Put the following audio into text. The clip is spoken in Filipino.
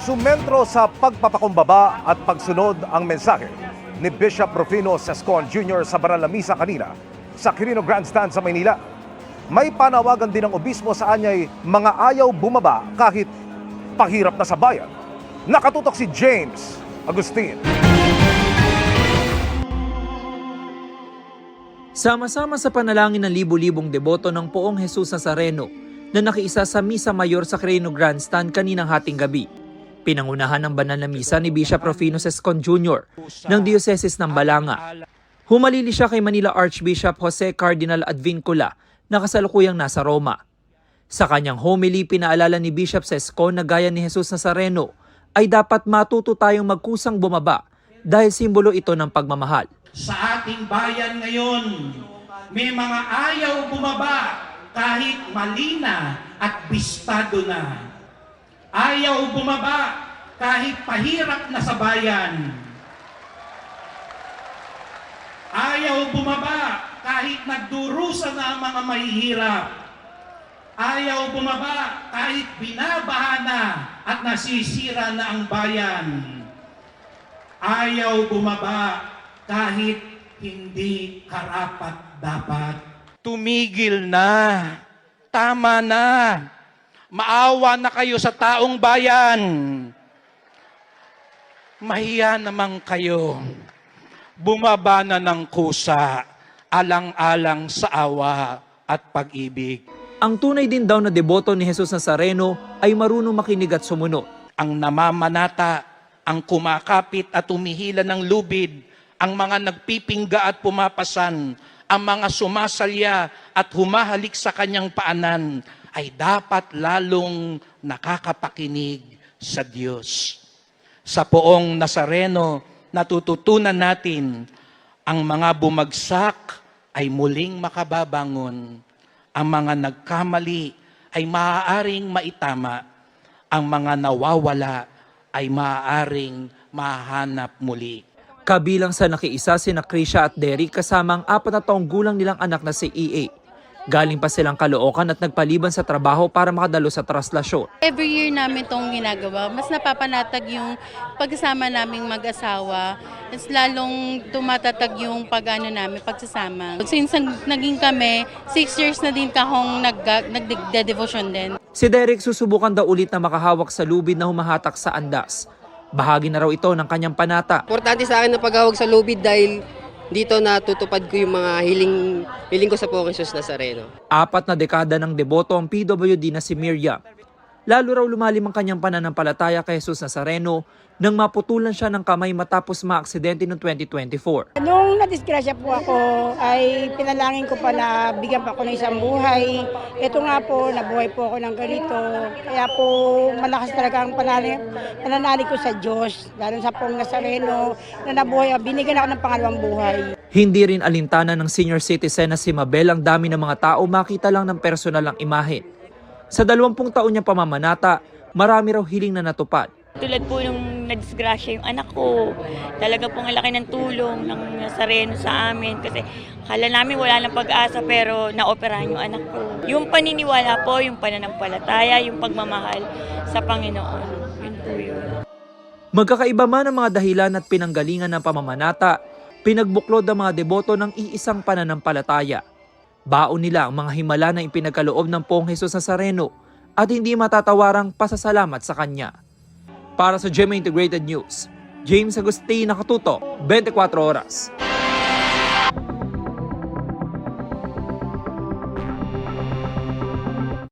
Sumentro sa pagpapakumbaba at pagsunod ang mensahe ni Bishop Rufino Sescon Jr. sa Banal na Misa kanina sa Quirino Grandstand sa Maynila. May panawagan din ng obispo sa anyay mga ayaw bumaba kahit pahirap na sa bayan. Nakatutok si James Agustin. Sama-sama sa panalangin ng libu-libong deboto ng Poong Jesus Nazareno na nakiisa sa Misa Mayor sa Quirino Grandstand kaninang hating gabi. Pinangunahan ng banal na misa ni Bishop Rufino Sescon Jr. ng Diocese ng Balanga. Humalili siya kay Manila Archbishop Jose Cardinal Advincula na kasalukuyang nasa Roma. Sa kanyang homily, pinaalala ni Bishop Sescon na gaya ni Jesus Nazareno ay dapat matuto tayong magkusang bumaba dahil simbolo ito ng pagmamahal. Sa ating bayan ngayon, may mga ayaw bumaba kahit mali na at bistado na. Ayaw bumaba kahit pahirap na sa bayan. Ayaw bumaba kahit nagdurusa na ang mga mahihirap. Ayaw bumaba kahit binabaha na at nasisira na ang bayan. Ayaw bumaba kahit hindi karapat-dapat. Tumigil na. Tama na. Maawa na kayo sa taong bayan. Mahiya naman kayo. Bumaba na ng kusa, alang-alang sa awa at pag-ibig. Ang tunay din daw na deboto ni Jesus Nazareno ay marunong makinig at sumunod. Ang namamanata, ang kumakapit at umihila ng lubid, ang mga nagpipingga at pumapasan, ang mga sumasalya at humahalik sa kanyang paanan, ay dapat lalong nakakapakinig sa Diyos. Sa Poong Nazareno, natututunan natin, ang mga bumagsak ay muling makababangon. Ang mga nagkamali ay maaaring maitama. Ang mga nawawala ay maaaring mahanap muli. Kabilang sa nakiisa sina Krisha at Derek kasama ang 4 na taong gulang nilang anak na si EA. Galing pa silang Caloocan at nagpaliban sa trabaho para makadalo sa traslasyon. Every year namin itong ginagawa. Mas napapanatag yung pagsasama naming mag-asawa. Mas lalong tumatatag yung namin pagsasama. Since naging kami, 6 years na din kahong nagde-devotion din. Si Derek susubukan daw ulit na makahawak sa lubid na humahatak sa andas. Bahagi na raw ito ng kanyang panata. Importante sa akin na paghawag sa lubid dahil dito natutupad ko yung mga hiling ko sa Poong Jesus Nazareno. 4 na dekada ng deboto ang PWD na si Miriam. Lalo raw lumalim ang kanyang pananampalataya kay Jesus Nazareno nang maputulan siya ng kamay matapos maaksidente noong 2024. Nung nadisgrasya po ako, ay pinalangin ko pa na bigyan pa ako ng isang buhay. Ito nga po, nabuhay po ako ng ganito. Kaya po, malakas talaga ang pananalig ko sa Diyos, lalo sa Poong Nazareno, na nabuhay, binigyan ako ng pangalawang buhay. Hindi rin alintana ng senior citizen na si Mabel ang dami ng mga tao makita lang ng personal ang imahe. Sa 20 taon niyang pamamanata, marami raw hiling na natupad. Tulad po nung nadisgrasya yung anak ko, talaga pong laki ng tulong ng Nazareno sa amin kasi akala namin wala ng pag-asa pero naoperahan yung anak ko. Yung paniniwala po, yung pananampalataya, yung pagmamahal sa Panginoon. Yun po yun. Magkakaiba man ang mga dahilan at pinanggalingan ng pamamanata, pinagbuklod ang mga deboto ng iisang pananampalataya. Baon nila ang mga himala na ipinagkaloob ng Poong Jesus Nazareno at hindi matatawarang pasasalamat sa Kanya. Para sa GMA Integrated News, James Agustin, nakatutok, 24 oras.